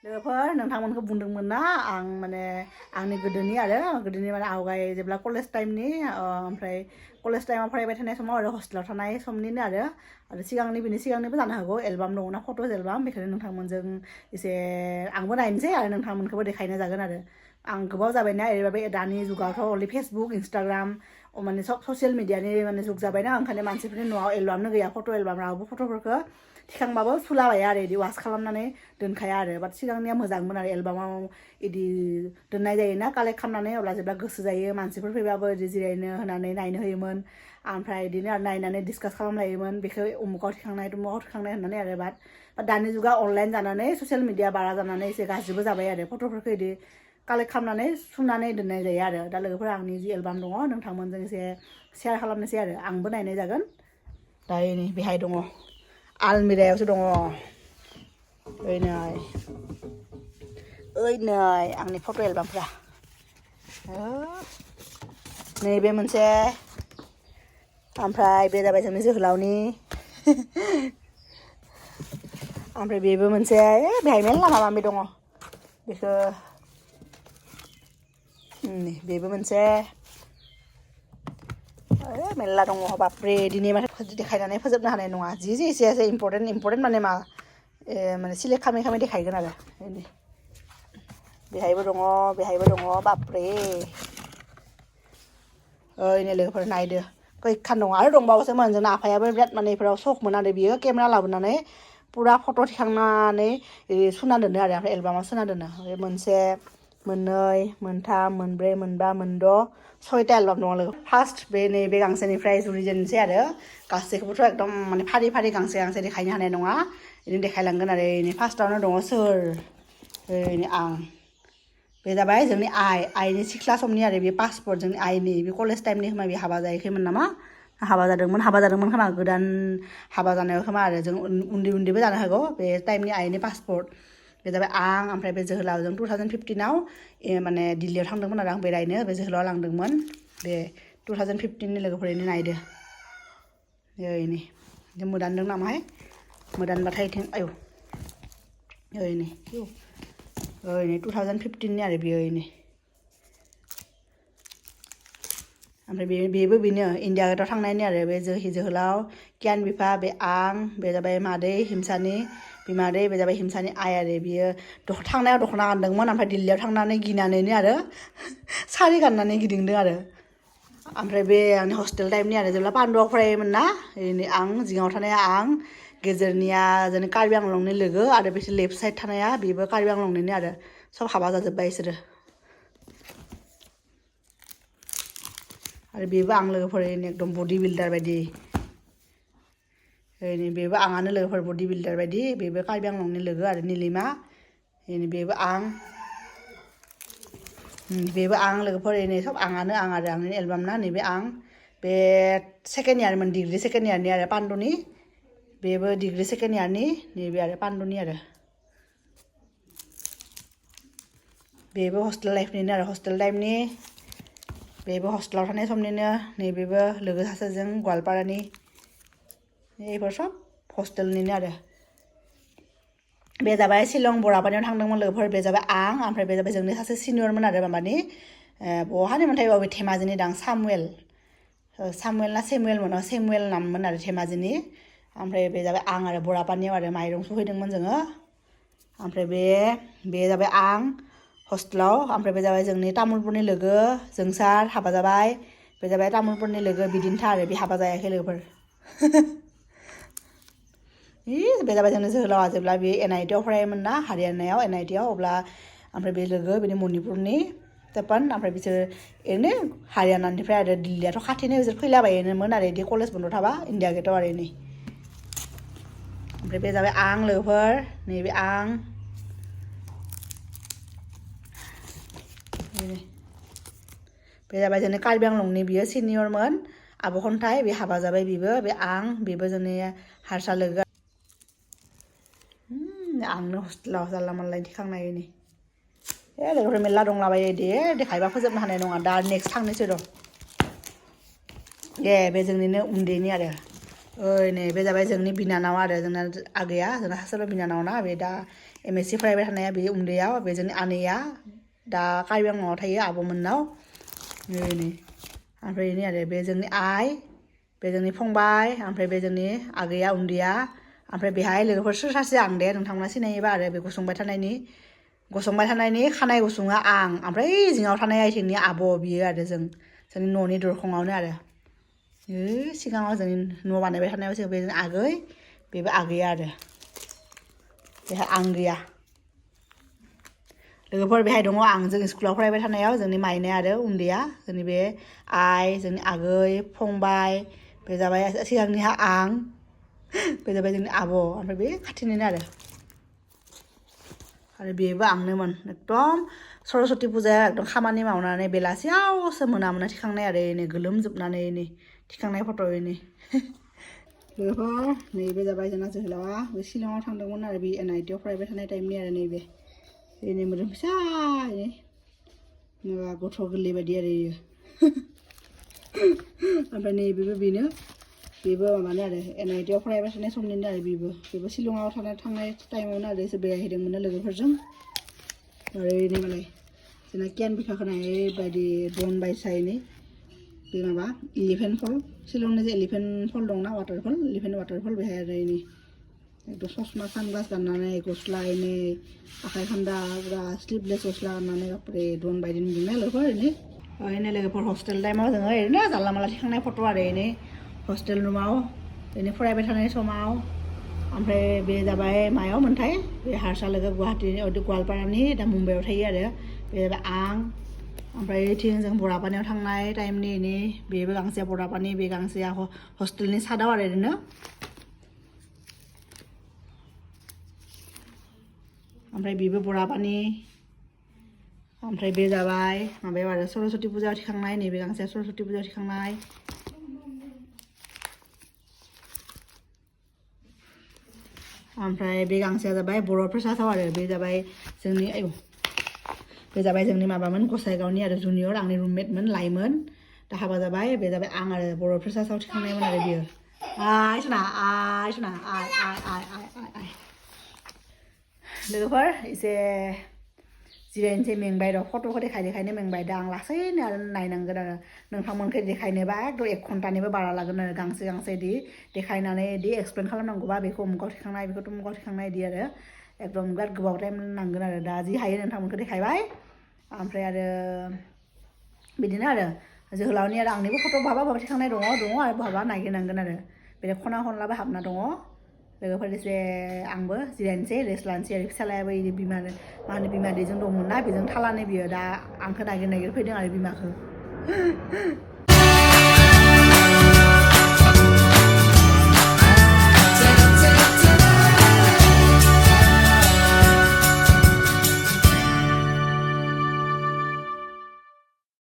लोगोफोर नोंथांमोनखौ बुंदोंमोन ना आं माने आंनि गोदोनि माने आवगाय जेब्ला कलेज टाइमनि ओमफ्राय कलेज टाइमाव फरायबाय थानाय समाव आरो हस्टेलाव थानाय समनिनो आरो सिगांनि बिनि सिगांनिबो जानो हागौ एलबाम दङना फट'स एलबाम बेखायनो नोंथांमोनजों एसे आंबो नायनोसै आरो नोंथांमोनखौबो देखायनो जागोन आरो आं गोबाव जाबायना ओरैबाबो दानि जुगावथ' अनलि फेसबुक इन्सटाग्राम माने सब ससियेल मिडियानि माने जुग जाबायना ओंखायनो मानसिफोरनि न'आव एलबामनो गैया फट' एलबाम रावबो फट'फोरखौ थिखांबाबो सुलाबाया आरो बिदि वास खालामनानै दोनखाया आरो बाट सिगांनिया मोजांमोन आरो एलबामाव बिदि दोननाय जायोना कालेक्ट खालामनानै अब्ला जेब्ला गोसो जायो मानसिफोर फैबाबो बिदि जिरायनो होनानै नायनो होयोमोन ओमफ्राय बिदिनो आरो नायनानै डिसकास खालामलायोमोन बेखौ उमुकाव थिखांनाय तुमुकाव थिखांनाय होननानै आरो बाट दानि जुगा अनलाइन जानानै ससियेल मिडिया बारा जानानै एसे गाज्रिबो जाबाय आरो फट'फोरखौ बिदि कालेक्ट खालामनानै सुनानै दोननाय जायो आरो दा लोगोफोर आंनि जि एलबाम दङ नोंथांमोनजों एसे शेयार खालामनोसै आरो आंबो नायनाय जागोन दा नै बेहाय दङ आलमिरायावसो दङ ओइ नै आंनि फट' एलबामफ्रा नैबे मोनसे ओमफ्राय बे जाबाय जोंनि जोहोलावनि ओमफ्राय बेबो मोनसे बेहाय मेरला माबा माबि दङ बेखौ बेबो मोनसे मेरला दङ बापरे दिनै माथो देखायनानै फोजोबनो हानाय नङा जि एसे इम्परटेन्ट माने माने सिलेक्ट खालामै देखायगोन आरो बेहायबो दङ बापरे ओइनै लोगोफोर नायदो खैखान दङ आरो दंबावोसोमोन जोंना आफायाबो बिराद माने बेफोराव सखमोन आरो बियो केमेरा लाबोनानै पुरा फट' थिखांनानै सुना दोनो आरो ओमफ्राय एलबामाव सोना दोनो मोनसे मोननै मोनथाम मोनब्रै मोनबा मोनद' 6टा एलबाम दङ लोगो फार्स्ट बे नैबे गांसेनिफ्राय जुरिजेननोसै आरो गासैखौबोथ' एकदम माने फारि फारि गांसे देखायनो हानाय नङा बिदिनो देखायलांगोन आरो नै फार्स्टआवनो दङ सोर आं बे जाबाय जोंनि आइनि सिख्ला समनि आरो बे पासपर्ट जोंनि आइनि बे कलेज टाइमनि खोमा बे हाबा जायाखैमोन नामा हाबा जादोंमोन खोमा गोदान हाबा जानायाव खोमा आरो जों उन्दैबो जानो हागौ बे टाइमनि आइनि पासपर्ट बे जाबाय आं ओमफ्राय बे जोहोलावजों 2015आव माने दिल्लीयाव थांदोंमोन आरो आं बेरायनो बे जोहोलावा लांदोंमोन बे 2015नि लोगोफोरनो नायदो ओइनै मोदानदों नामाहाय मोदानबाथाय इथिं आयौ ओइनै 2015नि आरो बेयो ओमफ्राय बेबो बेनो इण्डिया गेटआव थांनायनि आरो बे जोहोलाव गियान बिफा बे आं बे जाबाय मादै हिमसानि बिमादै बे जाबाय हिमसानि आइ आरो बियो थांनायाव दख'ना गानदोंमोन ओमफ्राय दिल्लीयाव थांनानै गिनानैनो आरो सारि गाननानै गिदिंदों आरो ओमफ्राय बे आंनि हस्टेल टाइमनि आरो जेब्ला पान्दुआव फरायोमोन ना आं जिङाव थानाया आं गेजेरनिया जोंनि कार्बि आंलंनि लोगो आरो बिसोर लेफ्ट साइड थानाया बेबो कार्बि आंलंनिनो आरो सब हाबा जाजोब्बाय बिसोरो आरो बेबो आं लोगोफोर एकदम बडि बिल्डार बायदि बेबो आंआनो लोगोफोर बडि बिल्डार बायदि बेबो कार्बि आंलंनि लोगो आरो निलिमा बेबो आं लोगोफोर सब आंआनो आं आरो आंनि एलबाम ना नैबे आं बे सेकेन्ड इयारमोन डिग्रि सेकेन्ड इयारनि आरो पान्दुनि बेबो डिग्रि सेकेन्ड इयारनि नैबे आरो पान्दुनि आरो बेबो हस्टेल लाइफनिनो आरो हस्टेल टाइमनि बेबो हस्टेलाव थानाय समनिनो नैबेबो लोगो सासेजों गवालपारानि बेफोर सब हस्टेलनिनो आरो बे जाबाय शिलं बरापानियाव थांदोंमोन लोगोफोर बे जाबाय आं ओमफ्राय बे जाबाय जोंनि सासे सिनियरमोन आरो माबानि बहानिमोनथाय बे धेमाजिनि दां सामुवेल ना सेमुवेल नाममोन आरो धेमाजिनि ओमफ्राय बे जाबाय आं आरो बरापानियाव आरो माइरं सौहैदोंमोन जोङो ओमफ्राय बे जाबाय आं हस्टेलाव ओमफ्राय बे जाबाय जोंनि तामुलपुरनि लोगो जोंसार हाबा जाबाय बे जाबाय तामुलपुरनि लोगो बिदिन्था आरो बे हाबा जायाखै लोगोफोर बे जाबाय जोंनि जोहोलावा जेब्ला बे NIT आव फरायोमोन ना हारियानायाव NIT आव अब्ला ओमफ्राय बे लोगो बिनि मणिपुरनि तपन ओमफ्राय बिसोर ओरैनो हारियानानिफ्राय आरो दिल्लीयाथ' खाथिनो बिसोर फैलाबायोमोन आरो बिदि कलेज बन्द थाबा इण्डिया गेटआव आरो ओमफ्राय बे जाबाय आं लोगोफोर नैबे आं बे जाबाय जोंनि कार्बि आंलंनि बियो सिनियरमोन आब' खन्थाइ बे हाबा जाबाय बेबो आं बेबो जोंनि हारसा लोगो आंनो हस्टेलाव जानला मानला दिखांनाय लोगोफोर मेरला दंलाबायो दे देखायबा फोजोबनो हानाय नङा दा नेक्स्ट थांनोसै र' बे जोंनिनो उन्दैनि आरो नै बे जाबाय जोंनि बिनानाव आरो जोंना आगैया जोंना सासेल' बिनानाव ना बे दा MSc फरायबाय थानाया बे उन्दैयाव बे जोंनि आनैया दा कार्बि आंलंआव थायो आब'मोननाव नै ओमफ्राय नै आरो बे जोंनि आइ बे जोंनि फंबाय ओमफ्राय बे जोंनि आगैया उन्दैया ओमफ्राय बेहाय लोगोफोर सोर सासे आं दे नोंथांमोना सिनायोबा आरो बे गसंबाय थानायनि खानाय गुसुङा आं ओमफ्राय जिङाव थानाय आइथिंनि आब' बियो आरो जोंनि न'नि दरखङावनो आरो सिगाङाव जोंनि न' बानायबाय थानायाव जों बे आगै बेबो आगैया आरो बेहाय आं गैया लोगोफोर बेहाय दङ आं जों स्कुलाव फरायबाय थानायाव जोंनि माइनाय आरो उन्दैया जोंनि बे आइ जोंनि आगै फंबाय बे जाबाय सिगांनिहा आं बे जाबाय जोंनि आब' ओमफ्राय बे खाथिनिनो आरो बेबो आंनोमोन एकदम सरस्वती फुजाया एकदम खामानि मावनानै बेलासियावसो मोना थिखांनाय आरो नै गोलोमजोबनानै नै थिखांनाय फट' नै लोगोफोर नैबे जाबाय जोंना जोहोलावा बे शिलंआव थांदोंमोन आरो बे NIT आव फरायबाय थानाय टाइमनि आरो नैबे बेनि मोदोम फिसा माबा गथ' गोरलै बायदि आरो इयो ओमफ्राय नैबेबो बेबो माबानो आरो NIT आव फरायबाय थानाय समनिनो आरो बेबो शिलंआव थांनाय टाइमावनो आरो एसे बेरायहैदोंमोन लोगोफोरजों आरो नै मालाय जोंना केन बिखा होनाय बायदि ड्रन बायसायनि बे माबा एलिफेन्ट फल शिलंनि जे एलिफेन्ट फल दंना एलिफेन्ट वाटारफल बेहाय आरो नै एकदम ससमा सानग्लास गाननानै गस्ला नै आखाइ खान्दा पुरा स्लिभलेस गस्ला गाननानै बापरे ड्रन बायदि नुदोंना लोगोफोर ओरैनो लोगोफोर हस्टेल टाइमाव जोङो ओरैनो जानला मानला थिखांनाय फट' आरो ओरैनो हस्टेल रुमाव ओरैनो फरायबाय थानाय समाव ओमफ्राय बे जाबाय मायाव मोनथाय बे हारसा लोगो गुवाहाटीनि गवालपारानि दा मुम्बाइआव थायो आरो बे जाबाय आं ओमफ्राय ओइथिं जों बरापानियाव थांनाय टाइमनि बेबो गांसेया बरापानि बे गांसेया हस्टेलनि सादाव आरो ओरैनो ओमफ्राय बेबो बरापानि ओमफ्राय बे जाबाय माबायाव आरो सरस्वती फुजायाव थिखांनाय नैबे गांसेया सरस्वती फुजायाव थिखांनाय ओमफ्राय बे गांसेया जाबाय बर' प्रसादाव आरो बे जाबाय जोंनि माबामोन गसाइगावनि आरो जुनियर आंनि रुममेटमोन लाइमोन दा हाबा जाबाय बे जाबाय आं आरो बर' प्रसादाव थिखांनायमोन आरो बियो आइ सना आइ लोगोफोर एसे जिरायनोसै मेंबाय र' फट'खौ देखायनो मेंबाय दा आं लासैनो आरो नायनांगोन आरो नोंथांमोनखौ देखायनोबा एकदम 1 घन्टानिबो बारा लागोन आरो गांसे इदि देखायनानै इदि एक्सप्लेन खालामनांगौबा बेखौ उमुकाव थिखांनाय बेखौ तुमुकाव थिखांनाय इदि आरो एकदम बिराद गोबाव टाइम नांगोन आरो दा जि हायो नोंथांमोनखौ देखायबाय ओमफ्राय आरो बिदिनो आरो जोहोलावनि आरो आंनिबो फट' बहाबा थिखांनाय दङ आरो बहाबा नागिरनांगोन आरो बेलेग खना खनलाबो हाबना दङ लोगोफोर एसे आंबो जिरायनोसै रेस्ट लानोसै आरो फिसालायाबो बिमा दैजों दंमोन ना बेजों थालानो बियो दा आंखौ नागिर फैदों आरो बिमाखौ